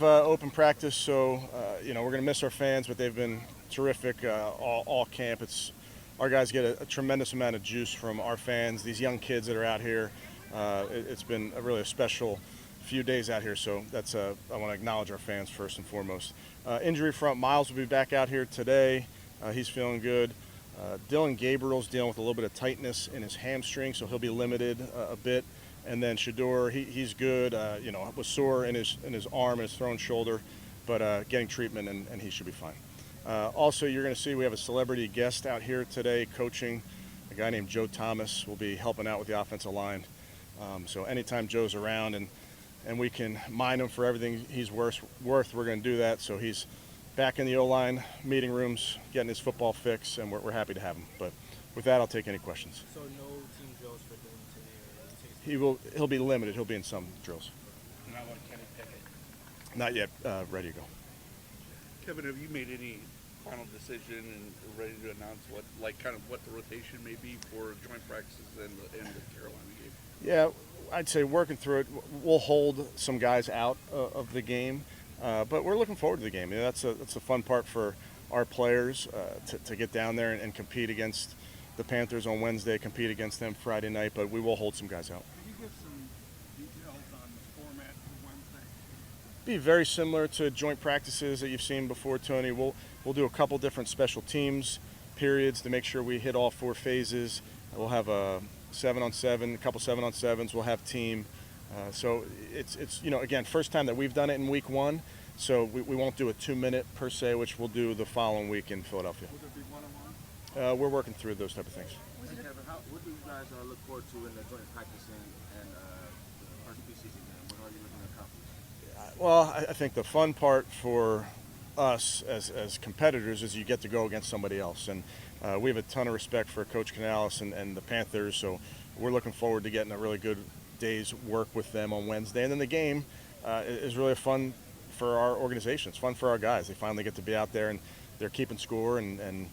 Open practice, so we're going to miss our fans, but they've been terrific all camp. Our guys get a tremendous amount of juice from our fans. These young kids that are out here, it's been a special few days out here. So I want to acknowledge our fans first and foremost. Injury front, Miles will be back out here today. He's feeling good. Dylan Gabriel's dealing with a little bit of tightness in his hamstring, so he'll be limited a bit. And then Shador, he's good. Was sore in his arm and his thrown shoulder, but getting treatment and he should be fine. Also, you're going to see we have a celebrity guest out here today coaching. A guy named Joe Thomas will be helping out with the offensive line. So anytime Joe's around and we can mine him for everything he's worth, we're going to do that. So he's back in the O-line meeting rooms, getting his football fix, and we're happy to have him. But with that, I'll take any questions. So no team drills for him today? He'll be limited. He'll be in some drills. Not like Kenny Pickett. Not yet ready to go. Kevin, have you made any final decision and ready to announce what the rotation may be for joint practices and the Carolina game? Yeah, I'd say working through it. We'll hold some guys out of the game, but we're looking forward to the game. That's a fun part for our players to get down there and compete against the Panthers on Wednesday, compete against them Friday night, but we will hold some guys out. Could you give some details on the format for Wednesday? Be very similar to joint practices that you've seen before, Tony. We'll do a couple different special teams periods to make sure we hit all four phases. We'll have a 7-on-7, a couple 7-on-7s. We'll have team. So it's again, first time that we've done it in week one. So we won't do a 2-minute per se, which we'll do the following week in Philadelphia. Will there be one-on-one? We're working through those type of things. And Kevin, what do you guys look forward to in the joint practicing and the first preseason game? What are you looking to accomplish? Well, I think the fun part for us as competitors is you get to go against somebody else. And we have a ton of respect for Coach Canales and the Panthers, so we're looking forward to getting a really good day's work with them on Wednesday. And then the game is really fun for our organization. It's fun for our guys. They finally get to be out there and they're keeping score, and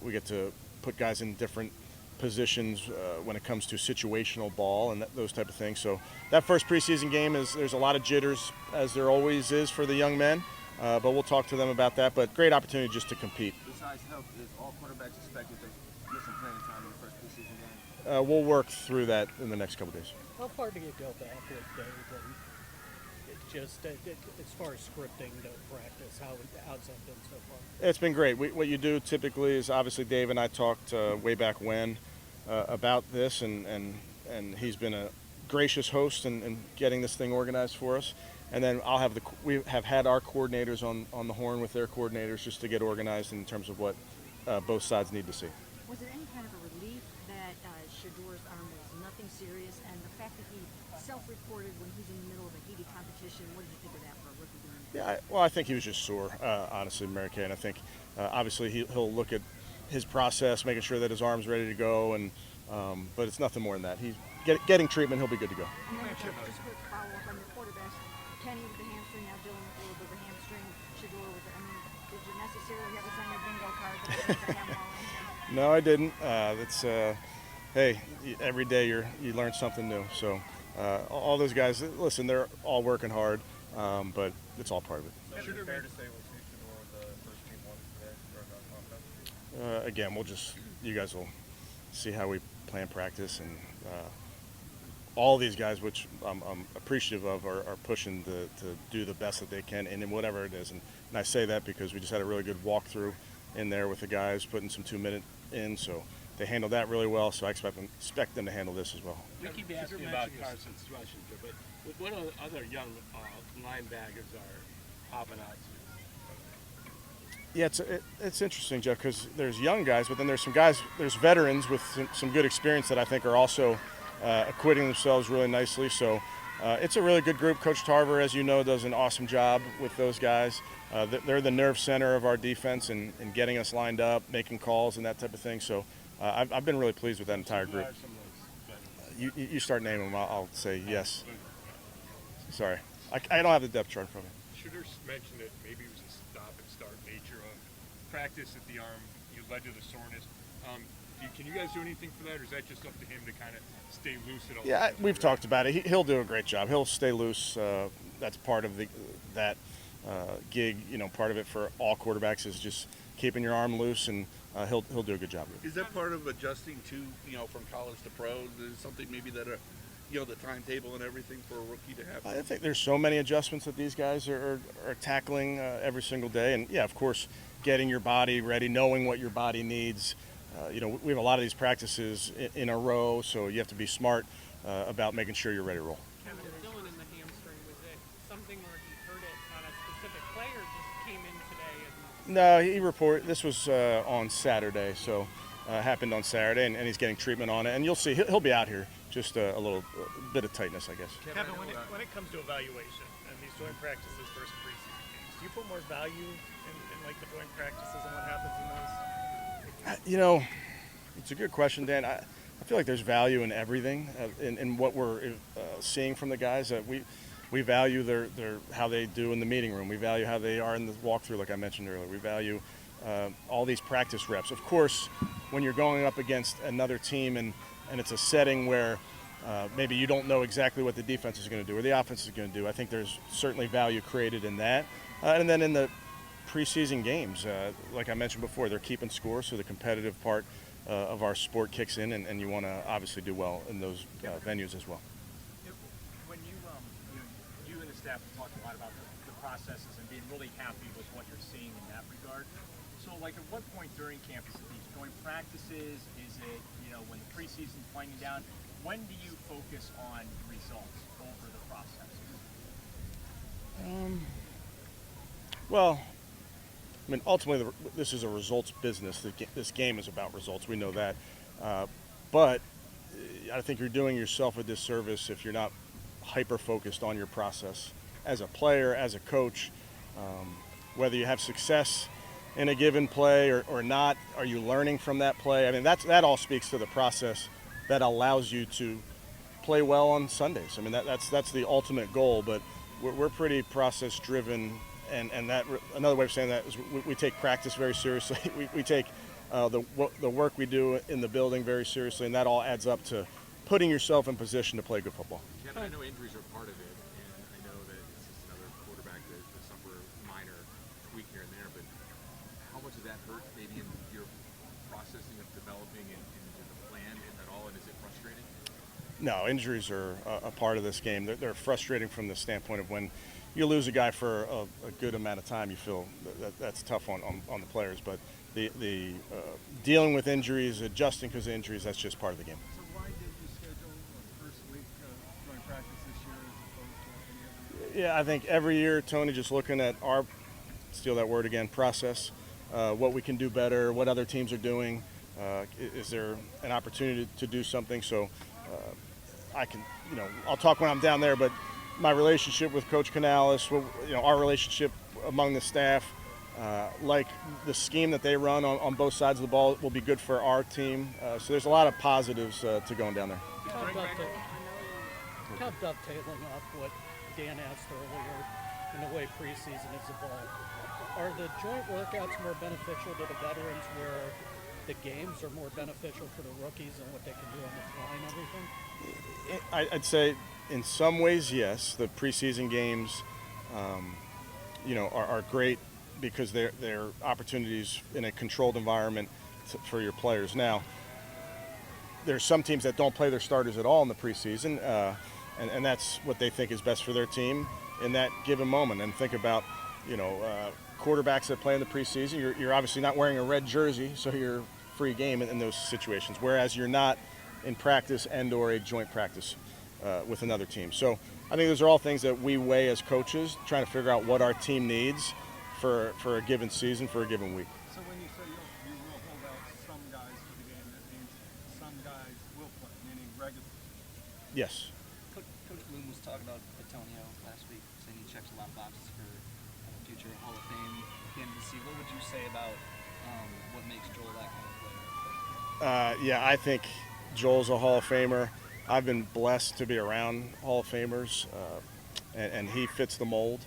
we get to put guys in different positions when it comes to situational ball and those type of things. So that first preseason game there's a lot of jitters, as there always is for the young men, but we'll talk to them about that. But great opportunity just to compete. Besides health, is all quarterbacks expected to get some playing time in the first preseason game? We'll work through that in the next couple days. How far do you go back with Dave? And just as far as scripting the practice, how's that been so far? It's been great. What you do typically is, obviously Dave and I talked way back when about this, and he's been a gracious host in getting this thing organized for us. And then we have had our coordinators on the horn with their coordinators just to get organized in terms of what both sides need to see. Was it any kind of a relief that Shador's arm was nothing serious, and the fact that he self-reported when he's in the middle of a heated competition? What did you think of that for a rookie doing that? Yeah, I think he was just sore, honestly, Mary Kay. And I think obviously he'll look at his process, making sure that his arm's ready to go, but it's nothing more than that. He's getting treatment. He'll be good to go. And then just a quick follow-up on the quarterbacks. Kenny with the hamstring, now Dylan with a little bit of a hamstring. Shador with the, did you necessarily have this on your bingo card to have them all in here? No, I didn't. Hey, every day you learn something new. So all those guys, listen, they're all working hard, but it's all part of it. Is it fair to say we'll see Shador the first team one today for our offense? Again, you guys will see how we plan practice, and all these guys, which I'm appreciative of, are pushing to do the best that they can in whatever it is. And I say that because we just had a really good walkthrough in there with the guys, putting some 2-minute in, so they handled that really well. So I expect them to handle this as well. We keep asking about Carson's rushing, but what other young linebackers are popping out to? Yeah, it's interesting, Jeff, because there's young guys, but then there's veterans with some good experience that I think are also acquitting themselves really nicely. So it's a really good group. Coach Tarver, as you know, does an awesome job with those guys. They're the nerve center of our defense and getting us lined up, making calls and that type of thing. So I've been really pleased with that entire group. You start naming them, I'll say yes. Sorry. I don't have the depth chart from me. Shooter mentioned that maybe it was a stop-and-start nature of practice at the arm. You led to the soreness. Can you guys do anything for that, or is that just up to him to kind of stay loose at all? Yeah, we've talked about it. He'll do a great job. He'll stay loose that's part of that gig. Part of it for all quarterbacks is just keeping your arm loose, and he'll do a good job of it. Is that part of adjusting to, from college to pro? Is something maybe that, the timetable and everything for a rookie to have? I think there's so many adjustments that these guys are tackling every single day. And, yeah, of course, getting your body ready, knowing what your body needs. We have a lot of these practices in a row, so you have to be smart about making sure you're ready to roll. Kevin, Dylan in the hamstring, was it something where he heard it on a specific play or just came in today? No, he reported this was on Saturday, so happened on Saturday, and he's getting treatment on it. And you'll see he'll be out here, just a little bit of tightness, I guess. Kevin, when it comes to evaluation and these joint practices versus preseason games, do you put more value in like the joint practices and what happens in those? It's a good question, Dan. I feel like there's value in everything, in what we're seeing from the guys. We value their how they do in the meeting room. We value how they are in the walkthrough, like I mentioned earlier. We value all these practice reps. Of course, when you're going up against another team and it's a setting where maybe you don't know exactly what the defense is going to do or the offense is going to do, I think there's certainly value created in that. And then in the preseason games, like I mentioned before, they're keeping score, so the competitive part of our sport kicks in, and you want to obviously do well in those venues as well. When you and the staff have talked a lot about the processes and being really happy with what you're seeing in that regard. So, at what point during camp is it these joint practices? Is it, when the preseason's winding down? When do you focus on results over the process? Well, I mean, ultimately, this is a results business. This game is about results. We know that. But I think you're doing yourself a disservice if you're not hyper-focused on your process as a player, as a coach. Whether you have success in a given play or not, are you learning from that play? I mean, that all speaks to the process that allows you to play well on Sundays. I mean, that's the ultimate goal, but we're pretty process-driven. And that another way of saying that is we take practice very seriously. We take the work we do in the building very seriously, and that all adds up to putting yourself in position to play good football. Kevin, I know injuries are part of it, and I know that it's just another quarterback that suffer minor tweak here and there, but how much does that hurt maybe in your processing of developing and the plan, if at all, and is it frustrating? No, injuries are a part of this game. They're frustrating from the standpoint of when you lose a guy for a good amount of time, you feel that's tough on the players. But the dealing with injuries, adjusting because of injuries, that's just part of the game. So why did you schedule the first week joint practice this year as opposed to any other year? Yeah, I think every year, Tony, just looking at our, steal that word again, process, what we can do better, what other teams are doing. Is there an opportunity to do something? So I can, I'll talk when I'm down there, but my relationship with Coach Canales, our relationship among the staff, like the scheme that they run on both sides of the ball will be good for our team. So there's a lot of positives to going down there. Kind of dovetailing off what Dan asked earlier in the way preseason is evolved. Are the joint workouts more beneficial to the veterans where the games are more beneficial for the rookies and what they can do on the fly and everything? I'd say in some ways, yes. The preseason games, are great because they're opportunities in a controlled environment for your players. Now, there's some teams that don't play their starters at all in the preseason, and that's what they think is best for their team in that given moment. And think about, quarterbacks that play in the preseason. You're obviously not wearing a red jersey, so you're free game in those situations, whereas you're not in practice and/or a joint practice with another team. So I think those are all things that we weigh as coaches, trying to figure out what our team needs for a given season, for a given week. So when you say you will hold out some guys for the game, that means some guys will play, meaning regular. Yes. Coach Bloom was talking about Antonio last week, saying he checks a lot of boxes for future Hall of Fame candidacy. What would you say about what makes Joel that kind of player? Yeah, I think Joel's a Hall of Famer. I've been blessed to be around Hall of Famers, and he fits the mold.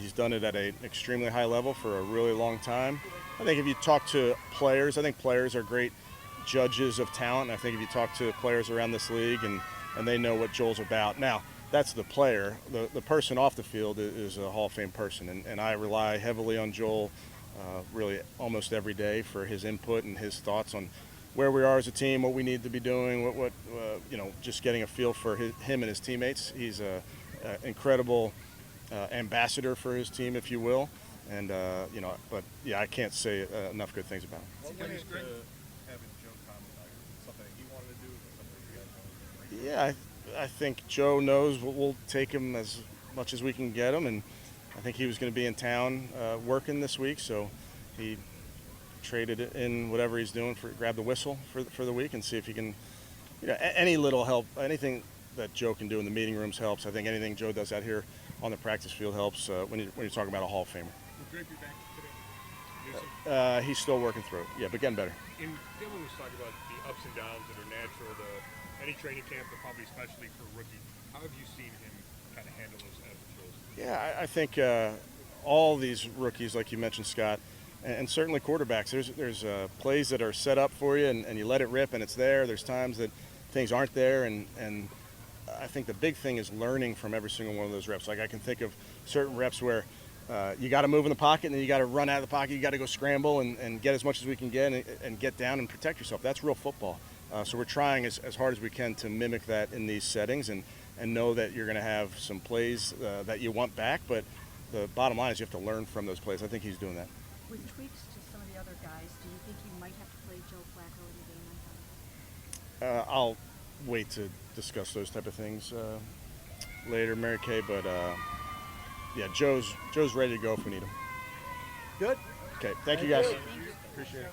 He's done it at an extremely high level for a really long time. I think if you talk to players, I think players are great judges of talent. I think if you talk to players around this league and they know what Joel's about. Now, that's the player. The person off the field is a Hall of Fame person, and I rely heavily on Joel really almost every day for his input and his thoughts on where we are as a team, what we need to be doing, what just getting a feel for him and his teammates. He's a incredible ambassador for his team, if you will, and but yeah, I can't say enough good things about him. What went into having Joe comment about it? Something he wanted to do, or something you guys wanted to do? Yeah, I think Joe knows we'll take him as much as we can get him, and I think he was going to be in town working this week, so he traded in whatever he's doing grab the whistle for the week and see if he can, any little help, anything that Joe can do in the meeting rooms helps. I think anything Joe does out here on the practice field helps when you're talking about a Hall of Famer. Will Drake be back today? He's still working through it. Yeah, but getting better. And Dylan was talking about the ups and downs that are natural to any training camp, but probably especially for a rookie. How have you seen him kind of handle those ebbs and flows? Yeah, I think all these rookies, like you mentioned, Scott, and certainly quarterbacks, there's plays that are set up for you, and you let it rip, and it's there. There's times that things aren't there, and I think the big thing is learning from every single one of those reps. Like I can think of certain reps where you got to move in the pocket, and then you got to run out of the pocket. You got to go scramble and get as much as we can get and get down and protect yourself. That's real football. So we're trying as hard as we can to mimic that in these settings and know that you're going to have some plays that you want back, but the bottom line is you have to learn from those plays. I think he's doing that. With tweaks to some of the other guys, do you think you might have to play Joe Flacco in the game on Sunday? I'll wait to discuss those type of things later, Mary Kay, but yeah, Joe's ready to go if we need him. Good. Okay, thank you guys. Thank you. Appreciate it.